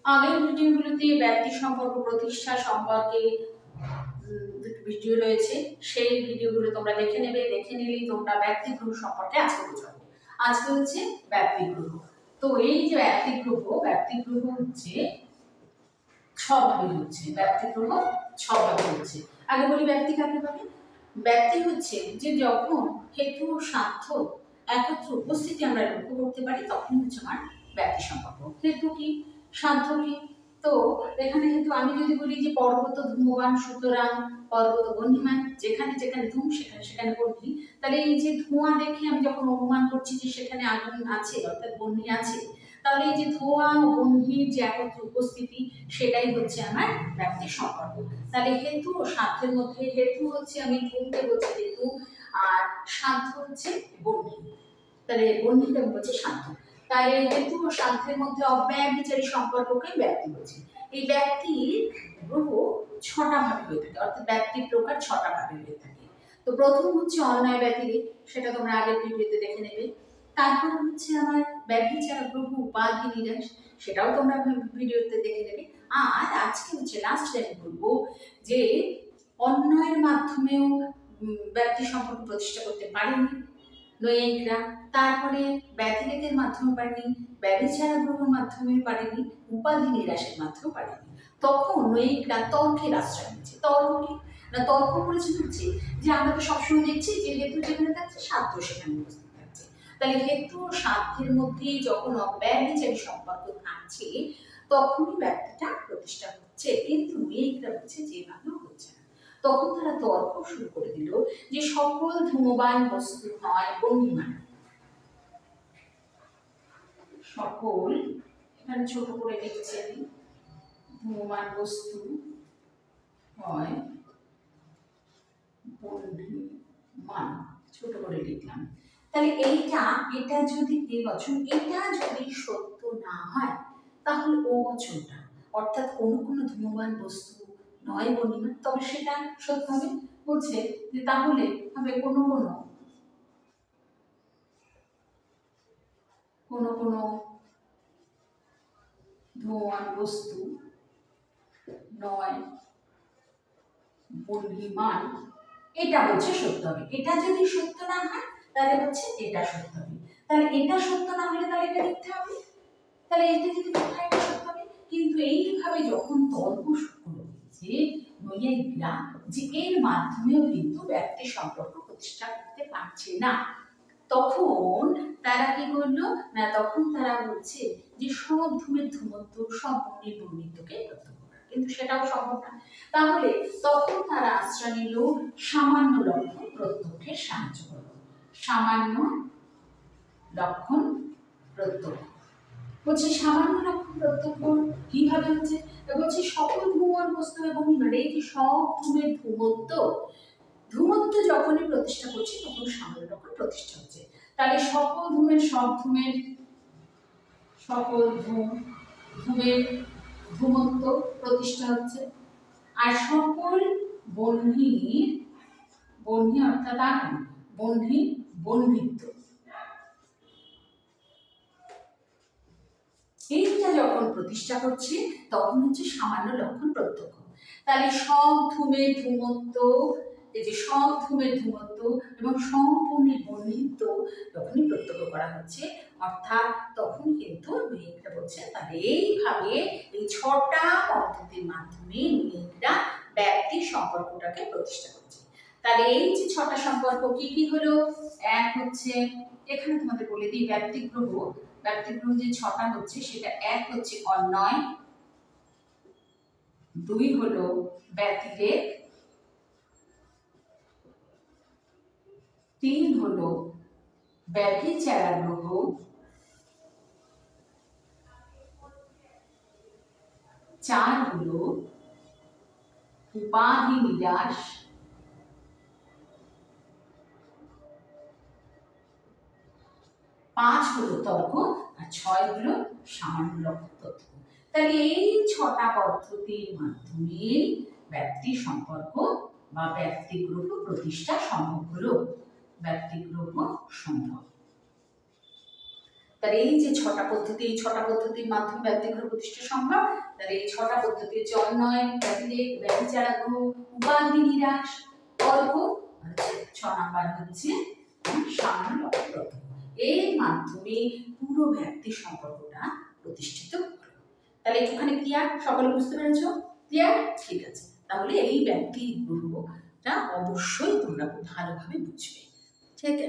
আগের ভিডিওগুলোতে ব্যক্তি সম্পর্ক প্রতিষ্ঠা সম্পর্কে ভিডিও রয়েছে, সেই ভিডিওগুলো তোমরা দেখে নেবে। দেখে নিলেই তোমরা ব্যক্তিগ্রহ সম্পর্কে আজকে বুঝাবো। আজকে হচ্ছে ব্যক্তিগ্রহ। তো এই যে ব্যক্তিগ্রহ হচ্ছে ছভাবে হচ্ছে, ব্যক্তিগ্রহ ছভাবে হচ্ছে। আগে বলি ব্যক্তি কাকে বলে। ব্যক্তি হচ্ছে যে যখন হেতু ও স্বার্থ একত্র উপস্থিতি আমরা লক্ষ্য করতে পারি তখন হচ্ছে আমার ব্যক্তি সম্পর্ক। হেতু কি, স্বার্থ কি? তো এখানে হেতু আমি যদি বলি যে পর্বত ধূমবান সুতরাং পর্বত বহ্নিমান, যেখানে যেখানে ধূম সেখানে সেখানে বহ্নি, তাহলে এই যে ধোঁয়া দেখে আমি যখন অনুমান করছি যে সেখানে আগুন আছে অর্থাৎ বহ্নি আছে, তাহলে এই যে ধোঁয়া ও বহ্নির যে একত্র উপস্থিতি সেটাই হচ্ছে আমার ব্যক্তি সম্পর্ক। তাহলে হেতু ও স্বার্থের মধ্যে হেতু হচ্ছে আমি ধূমকে বলছি হেতু, আর স্বার্থ হচ্ছে বহ্নি, তাহলে বহ্নিকে বলছে স্বার্থ। তাই হেতু ও স্বার্থের মধ্যে অব্যয়বিচারী সম্পর্ককে ব্যক্তি বলছে। এই ব্যক্তির গ্রহ ছটা ভাবে হয়ে থাকে, অর্থাৎ ব্যক্তির প্রকার ছটা ভাবে হয়ে থাকে। তো প্রথম হচ্ছে অন্যায় ব্যতিরেক, সেটা তোমরা আগের ভিডিওতে দেখে নেবে। তারপর হচ্ছে আমার ব্যভিচার গ্রহ উপাধি নিরাশ, সেটাও তোমরা ভিডিওতে দেখে নেবে। আর আজকে হচ্ছে লাস্ট টাইম বলবো যে অন্যায়ের মাধ্যমেও ব্যক্তি সম্পর্ক প্রতিষ্ঠা করতে পারেনি নৈয়ায়িকরা, তারপরে ব্যতিরেকের মাধ্যমে পারেনি, ব্যভিচার গ্রহের মাধ্যমে পারেনি, উপাধি নিরাশের মাধ্যমে পারেনি। তখন নৈয়ায়িকরা তর্কের আশ্রয় নিচ্ছে। তর্ক কি না, তর্ক করেছে হচ্ছে যে আমরা তো সবসময় দেখছি যে হেতু যেখানে থাকছে স্বার্থ সেখানে উপস্থিত থাকছে, তাহলে হেতু ও স্বার্থের মধ্যে যখন অব্যয়বিচারী সম্পর্ক থাকছে তখনই ব্যক্তিটা প্রতিষ্ঠা হচ্ছে। কিন্তু নৈয়ায়িকরা হচ্ছে যেভাবে হচ্ছে না। তখন তারা তর্ক শুরু করে দিল যে সকল ধূমবান বস্তু হয় বহ্নিমান। সকল, এখানে ছোট করে লিখছি আমি, ধূমবান বস্তু হয় বহ্নিমান, ছোট করে লিখলাম। তাহলে এটা যদি বচন, এটা যদি সত্য না হয় তাহলে ও বচনটা, অর্থাৎ কোনো কোনো ধূমবান বস্তু নয় বহ্নিমান, তবে সেটা সত্য হবে। বলছে যে তাহলে হবে কোনো কোনো ধূমবান বস্তু নয় বহ্নিমান, এটা হচ্ছে সত্য হবে। এটা যদি সত্য না হয় তাহলে হচ্ছে এটা সত্য হবে। তাহলে এটা সত্য না হলে তাহলে এটা মিথ্যা হবে, তাহলে এটা যদি মিথ্যা এটা সত্য হবে। কিন্তু এইভাবে যখন তর্ক শুরু হয়েছে নৈয়ায়িকরা যে এর মাধ্যমেও কিন্তু ব্যক্তি সম্পর্ক প্রতিষ্ঠা করতে পারছে না, তখন তারা কি করলো না, তখন তারা বলছে যে সব ধূমের ধূমত্ব সব বহ্নির বহ্নিত্বকে প্রত্যক্ষ করা, কিন্তু সেটাও সম্ভব না। তাহলে তখন তারা আশ্রয় নিল সামান্য লক্ষণ প্রত্যক্ষের সাহায্য করল। সামান্য লক্ষণ প্রত্যক্ষ বলছে, সামান্য লক্ষণ প্রত্যক্ষ কিভাবে হচ্ছে বলছে সকল ধূমবান বস্তু এবং এই যে সব ধূমের ধূমত্ব যখনই প্রতিষ্ঠা করছে তখন সামান্য লক্ষণ প্রতিষ্ঠা হচ্ছে। তাহলে সকল ধূমের ধূমত্ব প্রতিষ্ঠা হচ্ছে, আর সকল বহ্নি অর্থাৎ আগুন বহ্নিত্ব, এইটা যখন প্রতিষ্ঠা করছে তখন হচ্ছে সামান্য লক্ষণ প্রত্যক্ষ। তাহলে সব ধূমের ধূমত্ব, এই যে সব ধূমের ধূমত্ব এবং সম্পূর্ণ বহ্নিত্ব যখনই প্রত্যক্ষ করা হচ্ছে, অর্থাৎ তখন কিন্তু নৈয়ায়িকরা বলছে তাহলে এইভাবে এই ছটা পদ্ধতির মাধ্যমে নৈয়ায়িকরা ব্যক্তি সম্পর্কটাকে প্রতিষ্ঠা করছে। তাহলে এই যে ছটা সম্পর্ক কি কি হলো, এক হচ্ছে এখানে তোমাদের বলে দিই ব্যক্তিগ্রহ যে ছটা হচ্ছে সেটা এক হচ্ছে অন্যায়, দুই হলো ব্যতিরেক, তিন হলো ব্যভিচার গ্রহ, চার হলো উপাধি নিরাশ, পাঁচ হলো তর্ক, আর ছয় হলো সামান্য লক্ষণ তত্ত্ব। তাহলে এই ছটা পদ্ধতির মাধ্যমে ব্যক্তি সম্পর্ক বা ব্যক্তিগ্রহ প্রতিষ্ঠা সম্ভব হলো, ব্যক্তিগ্রহ সম্ভব। তাহলে এই যে 6টা পদ্ধতি, এই 6টা পদ্ধতির মাধ্যমে ব্যক্তিগ্রহ প্রতিষ্ঠা সম্ভব। তাহলে এই 6টা পদ্ধতি হচ্ছে অন্বয়, ব্যতিরেক, ব্যতিচারাগ্রহ, উপাধি নিরাশ, তর্ক, আর 6 নাম্বার হচ্ছে সামান্যতন্ত্র। এর মাধ্যমে পুরো ব্যক্তি সম্পর্কটা প্রতিষ্ঠিত হলো। তাহলে একটুখানি ক্লিয়ার? সকলে বুঝতে পেরেছো? ক্লিয়ার? ঠিক আছে। তাহলে এই ব্যক্তি গ্রহটা অবশ্যই তোমরা খুব ভালোভাবে বুঝবে। ঠিক আছে?